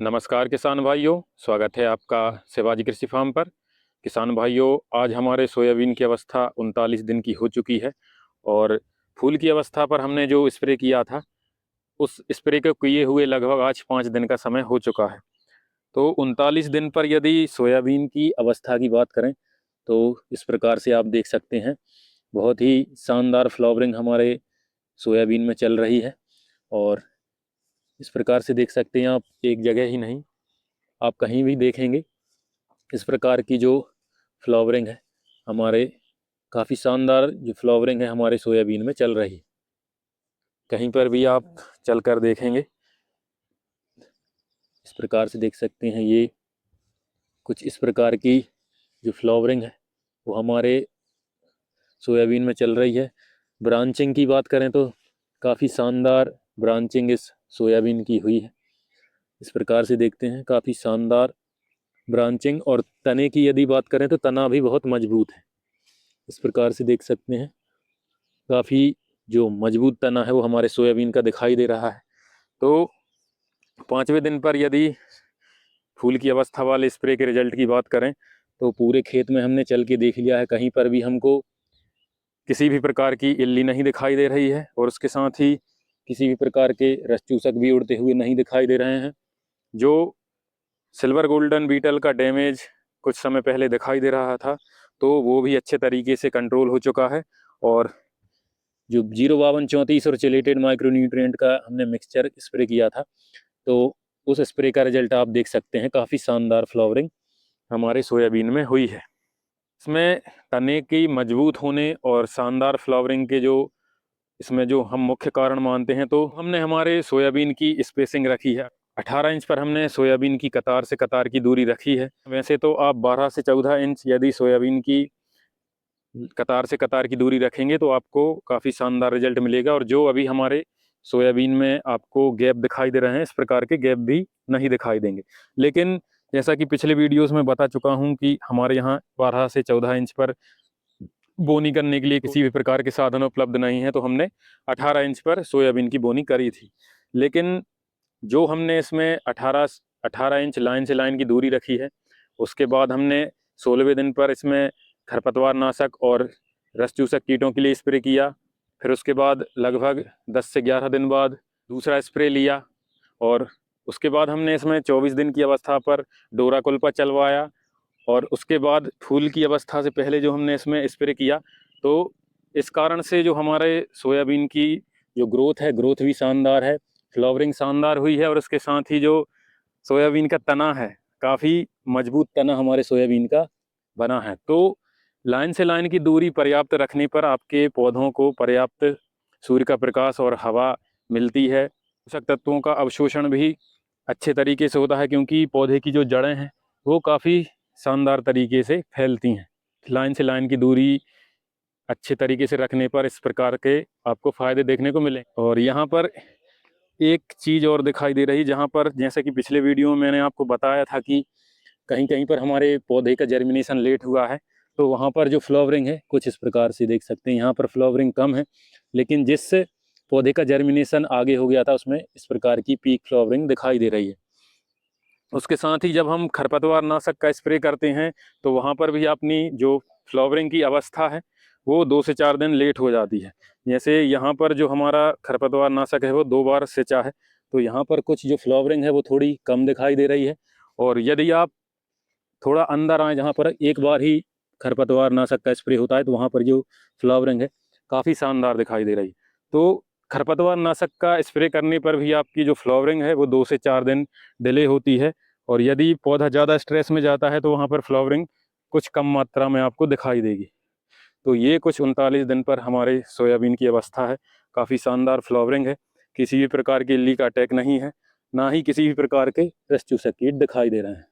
नमस्कार किसान भाइयों, स्वागत है आपका शिवाजी कृषि फार्म पर। किसान भाइयों, आज हमारे सोयाबीन की अवस्था 39 दिन की हो चुकी है और फूल की अवस्था पर हमने जो स्प्रे किया था उस स्प्रे को किए हुए लगभग आज 5 दिन का समय हो चुका है। तो 39 दिन पर यदि सोयाबीन की अवस्था की बात करें तो इस प्रकार से आप देख सकते हैं, बहुत ही शानदार फ्लावरिंग हमारे सोयाबीन में चल रही है। और इस प्रकार से देख सकते हैं आप, एक जगह ही नहीं, आप कहीं भी देखेंगे इस प्रकार की जो फ्लावरिंग है हमारे, काफ़ी शानदार जो फ्लावरिंग है हमारे सोयाबीन में चल रही है। कहीं पर भी आप चलकर देखेंगे इस प्रकार से देख सकते हैं, ये कुछ इस प्रकार की जो फ्लावरिंग है वो हमारे सोयाबीन में चल रही है। ब्रांचिंग की बात करें तो काफ़ी शानदार ब्रांचिंग इस सोयाबीन की हुई है। इस प्रकार से देखते हैं, काफ़ी शानदार ब्रांचिंग। और तने की यदि बात करें तो तना भी बहुत मजबूत है। इस प्रकार से देख सकते हैं, काफ़ी जो मजबूत तना है वो हमारे सोयाबीन का दिखाई दे रहा है। तो 5वें दिन पर यदि फूल की अवस्था वाले स्प्रे के रिजल्ट की बात करें तो पूरे खेत में हमने चल के देख लिया है, कहीं पर भी हमको किसी भी प्रकार की इल्ली नहीं दिखाई दे रही है और उसके साथ ही किसी भी प्रकार के रस चूसक भी उड़ते हुए नहीं दिखाई दे रहे हैं। जो सिल्वर गोल्डन बीटल का डैमेज कुछ समय पहले दिखाई दे रहा था तो वो भी अच्छे तरीके से कंट्रोल हो चुका है। और जो 05234 और चिलेटेड माइक्रोन्यूट्रिएंट का हमने मिक्सचर स्प्रे किया था, तो उस स्प्रे का रिजल्ट आप देख सकते हैं, काफ़ी शानदार फ्लावरिंग हमारे सोयाबीन में हुई है। इसमें तने की मजबूत होने और शानदार फ्लावरिंग के जो इसमें जो हम मुख्य कारण मानते हैं, तो हमने हमारे सोयाबीन की स्पेसिंग रखी है 18 इंच पर। हमने सोयाबीन की कतार से कतार की दूरी रखी है। वैसे तो आप 12 से 14 इंच यदि सोयाबीन की कतार से कतार की दूरी रखेंगे तो आपको काफ़ी शानदार रिजल्ट मिलेगा। और जो अभी हमारे सोयाबीन में आपको गैप दिखाई दे रहे हैं, इस प्रकार के गैप भी नहीं दिखाई देंगे। लेकिन जैसा कि पिछले वीडियोस में बता चुका हूं कि हमारे यहाँ 12 से 14 इंच पर बोनी करने के लिए किसी भी प्रकार के साधन उपलब्ध नहीं है, तो हमने 18 इंच पर सोयाबीन की बोनी करी थी। लेकिन जो हमने इसमें 18 इंच लाइन से लाइन की दूरी रखी है, उसके बाद हमने 16वें दिन पर इसमें खरपतवार नाशक और रस चूसक कीटों के लिए स्प्रे किया। फिर उसके बाद लगभग 10 से 11 दिन बाद दूसरा स्प्रे लिया और उसके बाद हमने इसमें 24 दिन की अवस्था पर डोराकुल्पा चलवाया। और उसके बाद फूल की अवस्था से पहले जो हमने इसमें स्प्रे किया, तो इस कारण से जो हमारे सोयाबीन की जो ग्रोथ है, ग्रोथ भी शानदार है, फ्लावरिंग शानदार हुई है। और उसके साथ ही जो सोयाबीन का तना है, काफ़ी मजबूत तना हमारे सोयाबीन का बना है। तो लाइन से लाइन की दूरी पर्याप्त रखने पर आपके पौधों को पर्याप्त सूर्य का प्रकाश और हवा मिलती है। पोषक तत्वों का अवशोषण भी अच्छे तरीके से होता है, क्योंकि पौधे की जो जड़ें हैं वो काफ़ी शानदार तरीके से फैलती हैं। लाइन से लाइन की दूरी अच्छे तरीके से रखने पर इस प्रकार के आपको फ़ायदे देखने को मिले। और यहाँ पर एक चीज़ और दिखाई दे रही, जहाँ पर जैसे कि पिछले वीडियो में मैंने आपको बताया था कि कहीं कहीं पर हमारे पौधे का जर्मिनेशन लेट हुआ है, तो वहाँ पर जो फ्लावरिंग है कुछ इस प्रकार से देख सकते हैं। यहाँ पर फ्लावरिंग कम है, लेकिन जिस पौधे का जर्मिनेशन आगे हो गया था उसमें इस प्रकार की पीक फ्लावरिंग दिखाई दे रही है। उसके साथ ही जब हम खरपतवार नाशक का स्प्रे करते हैं तो वहाँ पर भी अपनी जो फ्लावरिंग की अवस्था है वो 2 से 4 दिन लेट हो जाती है। जैसे यहाँ पर जो हमारा खरपतवार नाशक है वो 2 बार सिंचा है, तो यहाँ पर कुछ जो फ्लावरिंग है वो थोड़ी कम दिखाई दे रही है। और यदि आप थोड़ा अंदर आए जहाँ पर एक बार ही खरपतवार नाशक का स्प्रे होता है, तो वहाँ पर जो फ्लावरिंग है काफ़ी शानदार दिखाई दे रही है। तो खरपतवार नाशक का स्प्रे करने पर भी आपकी जो फ्लावरिंग है वो 2 से 4 दिन डिले होती है। और यदि पौधा ज़्यादा स्ट्रेस में जाता है तो वहाँ पर फ्लावरिंग कुछ कम मात्रा में आपको दिखाई देगी। तो ये कुछ 39 दिन पर हमारे सोयाबीन की अवस्था है, काफ़ी शानदार फ्लावरिंग है, किसी भी प्रकार की इल्ली का अटैक नहीं है, ना ही किसी भी प्रकार के रस चूसक कीट दिखाई दे रहे हैं।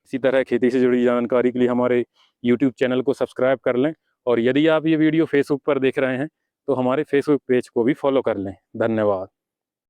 इसी तरह खेती से जुड़ी जानकारी के लिए हमारे यूट्यूब चैनल को सब्सक्राइब कर लें। और यदि आप ये वीडियो फेसबुक पर देख रहे हैं तो हमारे फेसबुक पेज को भी फॉलो कर लें। धन्यवाद।